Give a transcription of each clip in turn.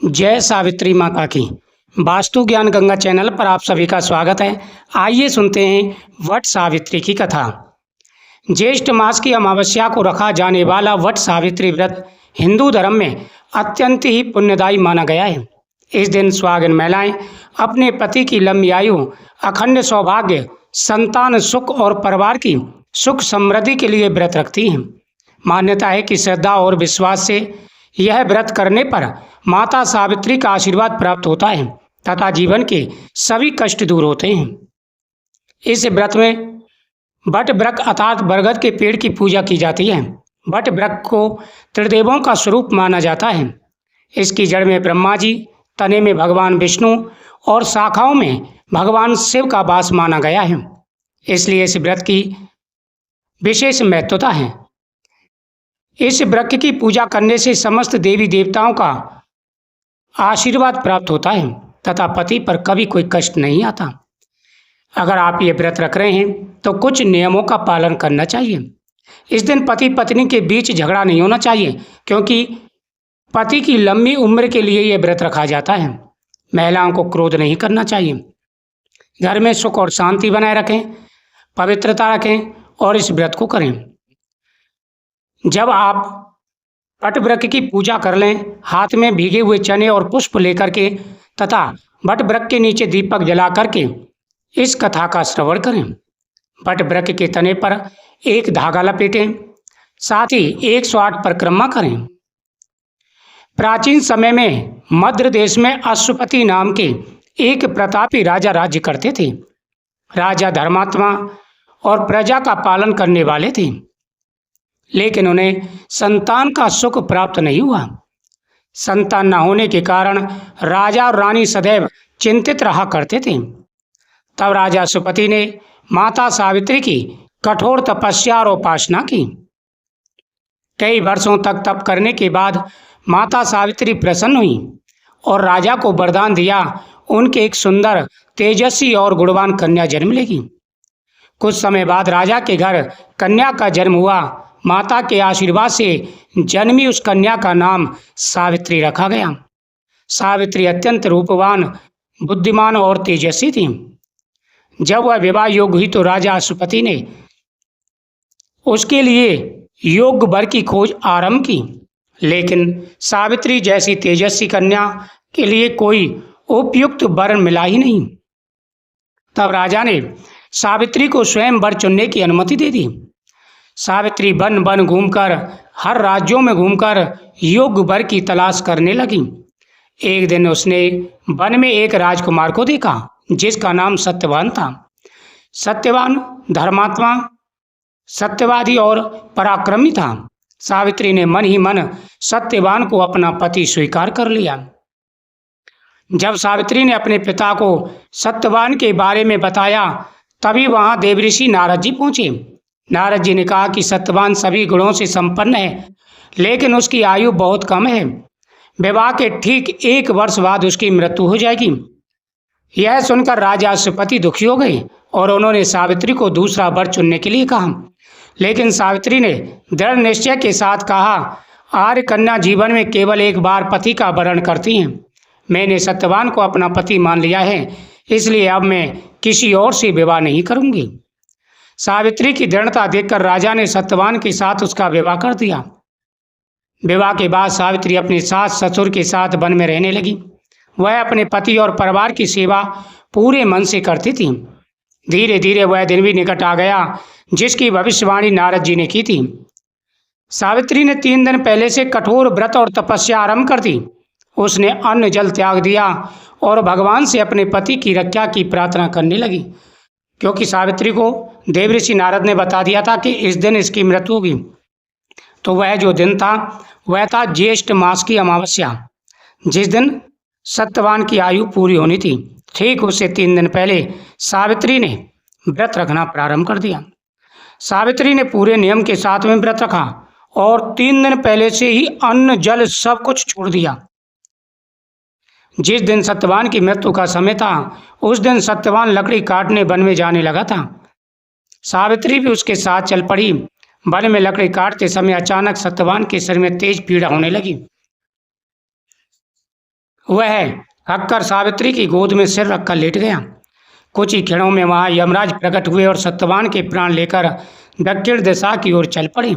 जय सावित्री माता की। वास्तु ज्ञान गंगा चैनल पर आप सभी का स्वागत है। आइए सुनते हैं वट सावित्री की कथा। ज्येष्ठ मास की अमावस्या को रखा जाने वाला वट सावित्री व्रत हिंदू धर्म में अत्यंत ही पुण्यदायी माना गया है। इस दिन सुहागिन महिलाएं अपने पति की लंबी आयु, अखंड सौभाग्य, संतान सुख और परिवार की सुख समृद्धि के लिए व्रत रखती हैं। मान्यता है कि श्रद्धा और विश्वास से यह व्रत करने पर माता सावित्री का आशीर्वाद प्राप्त होता है तथा जीवन के सभी कष्ट दूर होते हैं। इस व्रत में वट वृक्ष अर्थात बरगद के पेड़ की पूजा की जाती है। वट वृक्ष को त्रिदेवों का स्वरूप माना जाता है। इसकी जड़ में ब्रह्मा जी, तने में भगवान विष्णु और शाखाओं में भगवान शिव का वास माना गया है। इसलिए इस व्रत की विशेष महत्वता है। इस वृक्ष की पूजा करने से समस्त देवी देवताओं का आशीर्वाद प्राप्त होता है तथा पति पर कभी कोई कष्ट नहीं आता। अगर आप ये व्रत रख रहे हैं तो कुछ नियमों का पालन करना चाहिए। इस दिन पति पत्नी के बीच झगड़ा नहीं होना चाहिए, क्योंकि पति की लंबी उम्र के लिए ये व्रत रखा जाता है। महिलाओं को क्रोध नहीं करना चाहिए। घर में सुख और शांति बनाए रखें, पवित्रता रखें और इस व्रत को करें। जब आप वट वृक्ष की पूजा कर लें, हाथ में भीगे हुए चने और पुष्प लेकर के तथा वट वृक्ष के नीचे दीपक जला करके इस कथा का श्रवण करें। वट वृक्ष के तने पर एक धागा लपेटें, साथ ही 108 परिक्रमा करें। प्राचीन समय में मध्य देश में अश्वपति नाम के एक प्रतापी राजा राज्य करते थे। राजा धर्मात्मा और प्रजा का पालन करने वाले थे, लेकिन उन्हें संतान का सुख प्राप्त नहीं हुआ। संतान न होने के कारण राजा और रानी सदैव चिंतित रहा करते थे। तब राजा अश्वपति ने माता सावित्री की कठोर तपस्या और उपासना की। कई वर्षों तक तप करने के बाद माता सावित्री प्रसन्न हुई और राजा को वरदान दिया, उनके एक सुंदर, तेजस्वी और गुणवान कन्या जन्म लेगी। कुछ समय बाद राजा के घर कन्या का जन्म हुआ। माता के आशीर्वाद से जन्मी उस कन्या का नाम सावित्री रखा गया। सावित्री अत्यंत रूपवान, बुद्धिमान और तेजस्वी थी। जब वह विवाह योग्य हुई तो राजा अश्वपति ने उसके लिए योग्य वर की खोज आरंभ की, लेकिन सावित्री जैसी तेजस्वी कन्या के लिए कोई उपयुक्त वर मिला ही नहीं। तब राजा ने सावित्री को स्वयं वर चुनने की अनुमति दे दी। सावित्री वन वन घूमकर, हर राज्यों में घूमकर योग्य वर की तलाश करने लगी। एक दिन उसने वन में एक राजकुमार को देखा जिसका नाम सत्यवान था। सत्यवान धर्मात्मा, सत्यवादी और पराक्रमी था। सावित्री ने मन ही मन सत्यवान को अपना पति स्वीकार कर लिया। जब सावित्री ने अपने पिता को सत्यवान के बारे में बताया, तभी वहां देवऋषि नारद जी पहुंचे। नारद जी ने कहा कि सत्यवान सभी गुणों से संपन्न है, लेकिन उसकी आयु बहुत कम है। विवाह के ठीक 1 वर्ष बाद उसकी मृत्यु हो जाएगी। यह सुनकर राजा अश्वपति दुखी हो गए और उन्होंने सावित्री को दूसरा वर चुनने के लिए कहा, लेकिन सावित्री ने दृढ़ निश्चय के साथ कहा, आर्य कन्या जीवन में केवल एक बार पति का वरण करती हैं। मैंने सत्यवान को अपना पति मान लिया है, इसलिए अब मैं किसी और से विवाह नहीं करूंगी। सावित्री की दृढ़ता देखकर राजा ने सत्यवान के साथ उसका विवाह कर दिया। विवाह के बाद सावित्री अपने सास ससुर के साथ वन में रहने लगी। वह अपने पति और परिवार की सेवा पूरे मन से करती थी। धीरे धीरे वह दिन भी निकट आ गया जिसकी भविष्यवाणी नारद जी ने की थी। सावित्री ने 3 दिन पहले से कठोर व्रत और तपस्या आरंभ कर दी। उसने अन्न जल त्याग दिया और भगवान से अपने पति की रक्षा की प्रार्थना करने लगी, क्योंकि सावित्री को देवऋषि नारद ने बता दिया था कि इस दिन इसकी मृत्यु होगी। तो वह जो दिन था वह था ज्येष्ठ मास की अमावस्या, जिस दिन सत्यवान की आयु पूरी होनी थी। ठीक उससे 3 दिन पहले सावित्री ने व्रत रखना प्रारंभ कर दिया। सावित्री ने पूरे नियम के साथ में व्रत रखा और 3 दिन पहले से ही अन्न जल सब कुछ छोड़ दिया। जिस दिन सत्यवान की मृत्यु का समय था, उस दिन सत्यवान लकड़ी काटने वन में जाने लगा था। सावित्री भी उसके साथ चल पड़ी। वन में लकड़ी काटते समय अचानक सत्यवान के शरीर में तेज पीड़ा होने लगी। वह हक्कर सावित्री की गोद में सिर रखकर लेट गया। कुछ ही क्षणों में वहां यमराज प्रकट हुए और सत्यवान के प्राण लेकर दक्षिण दिशा की ओर चल पड़े।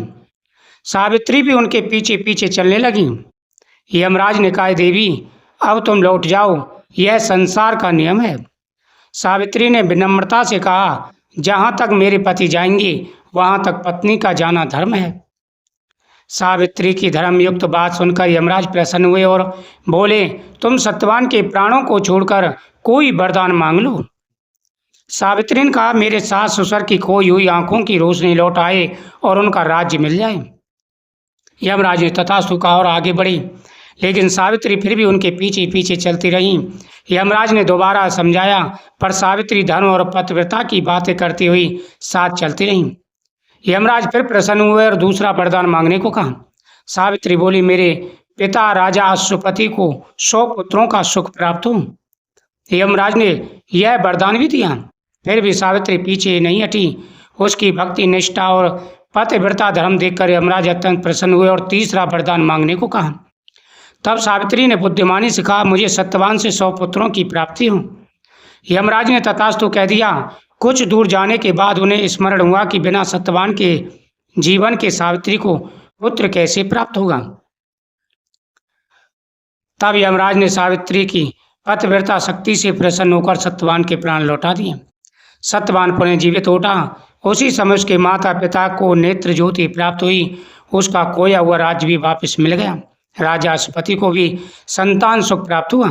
सावित्री भी उनके पीछे पीछे चलने लगी। यमराज ने कहा, देवी अब तुम लौट जाओ, यह संसार का नियम है। सावित्री ने विनम्रता से कहा, जहाँ तक मेरे पति जाएंगे वहाँ तक पत्नी का जाना धर्म है। सावित्री की धर्मयुक्त बात सुनकर यमराज प्रसन्न हुए और बोले, तुम सत्यवान के प्राणों को छोड़कर कोई वरदान मांग लो। सावित्री ने कहा, मेरे सास ससुर की खोई हुई आंखों की रोशनी लौट आए और उनका राज्य मिल जाए। यमराज ने तथास्तु कहा और आगे बढ़ी, लेकिन सावित्री फिर भी उनके पीछे पीछे चलती रहीं। यमराज ने दोबारा समझाया, पर सावित्री धर्म और पतिव्रता की बातें करती हुई साथ चलती रहीं। यमराज फिर प्रसन्न हुए और दूसरा वरदान मांगने को कहा। सावित्री बोली, मेरे पिता राजा अश्वपति को 100 पुत्रों का सुख प्राप्त हो। यमराज ने यह वरदान भी दिया, फिर भी सावित्री पीछे नहीं हटी। उसकी भक्ति निष्ठा और पतिव्रता धर्म देखकर यमराज अत्यंत प्रसन्न हुए और तीसरा वरदान मांगने को कहा। तब सावित्री ने बुद्धिमानी से कहा, मुझे सत्यवान से 100 पुत्रों की प्राप्ति हो। यमराज ने तथास्तु कह दिया। कुछ दूर जाने के बाद उन्हें स्मरण हुआ कि बिना सत्यवान के जीवन के सावित्री को पुत्र कैसे प्राप्त होगा। तब यमराज ने सावित्री की पतिव्रता शक्ति से प्रसन्न होकर सत्यवान के प्राण लौटा दिए। सत्यवान पुनः जीवित उठा। उसी समय उसके माता पिता को नेत्र ज्योति प्राप्त हुई। उसका खोया हुआ राज्य भी वापस मिल गया। राजा अश्वपति को भी संतान सुख प्राप्त हुआ।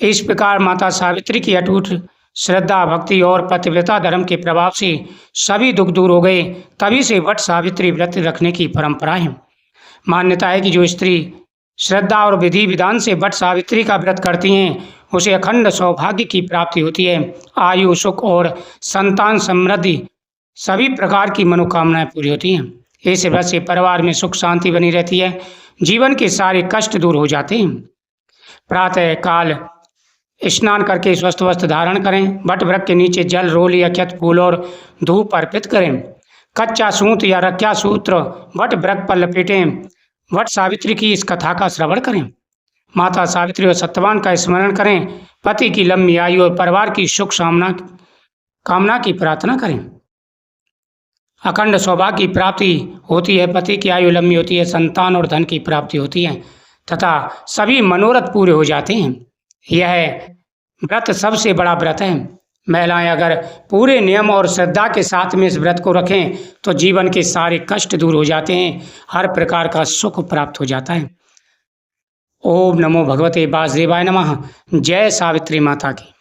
इस प्रकार माता सावित्री की अटूट श्रद्धा, भक्ति और पतिव्रता धर्म के प्रभाव से सभी दुख दूर हो गए। तभी से वट सावित्री व्रत रखने की परंपरा है। मान्यता है कि जो स्त्री श्रद्धा और विधि विधान से वट सावित्री का व्रत करती हैं, उसे अखंड सौभाग्य की प्राप्ति होती है। आयु, सुख और संतान समृद्धि सभी प्रकार की मनोकामनाएं पूरी होती हैं। इस व्रत से परिवार में सुख शांति बनी रहती है। जीवन के सारे कष्ट दूर हो जाते हैं। प्रातः काल स्नान करके स्वस्थ वस्त्र धारण करें। वट वृक्ष के नीचे जल, रोली, अक्षत, फूल और धूप अर्पित करें। कच्चा सूत या रक्षा सूत्र वट वृक्ष पर लपेटें। वट सावित्री की इस कथा का श्रवण करें। माता सावित्री और सत्यवान का स्मरण करें। पति की लंबी आयु और परिवार की सुख कामना की प्रार्थना करें। अखंड सौभाग्य की प्राप्ति होती है। पति की आयु लंबी होती है। संतान और धन की प्राप्ति होती है तथा सभी मनोरथ पूरे हो जाते हैं। यह व्रत सबसे बड़ा व्रत है। महिलाएं अगर पूरे नियम और श्रद्धा के साथ में इस व्रत को रखें तो जीवन के सारे कष्ट दूर हो जाते हैं। हर प्रकार का सुख प्राप्त हो जाता है। ओम नमो भगवते वासुदेवाय नमः। जय सावित्री माता की।